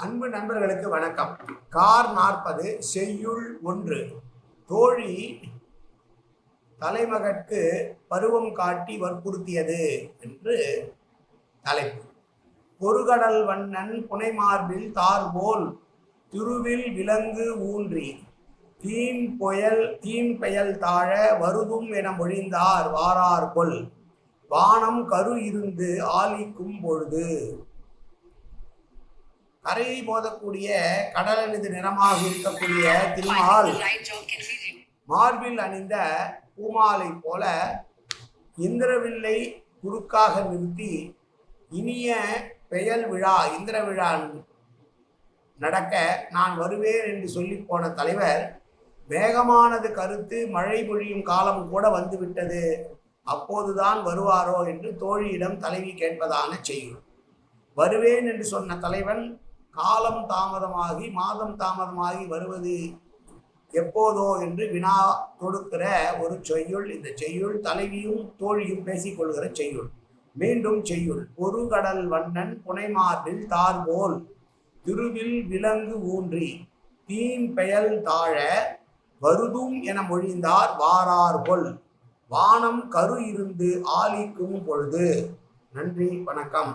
அன்பு நண்பர்களுக்கு வணக்கம். கார் 40 செய்யுள் 1. தோழி தலைமகற்கு பருவம் காட்டி வற்புறுத்தியது என்று தலைப்பு. பொருகடல் வண்ணன் புனைமார்பில் தார்போல் திருவில் விலங்கு ஊன்றி தீம்பெயல் தாழ வருதும் என மொழிந்தார் வாரார் கொல். வானம் கரு இருந்து ஆலிக்கும் பொழுது. கரையை மோதக்கூடிய கடலனிது நிறமாக இருக்கக்கூடிய திருமால் மார்பில் அணிந்த பூமாலை போல இந்திரவில்லை குறுக்காக நிறுத்தி இனிய பெயல் விழா இந்திர விழா நடக்க நான் வருவேன் என்று சொல்லி போன தலைவர் வேகமானது கருத்து மழை பொழியும் காலம் கூட வந்துவிட்டது, அப்போதுதான் வருவாரோ என்று தோழியிடம் தலைவி கேட்பதான செய்யும். வருவேன் என்று சொன்ன தலைவன் காலம் தாமதமாகி மாதம் தாமதமாகி வருவது எப்போதோ என்று வினா தொடுக்கிற ஒரு செய்யுள். இந்த செய்யுள் தலைவியும் தோழியும் பேசிக்கொள்கிற செய்யுள். மீண்டும் செய்யுள். பொருகடல் வண்ணன் புனைமார்பில் தார்போல் திருவில் விலங்கு ஊன்றி தீம்பெயல் தாழ வருதும் என மொழிந்தார் வாரார் கொல். வானம் கரு இருந்து ஆலிக்கும் பொழுது. நன்றி, வணக்கம்.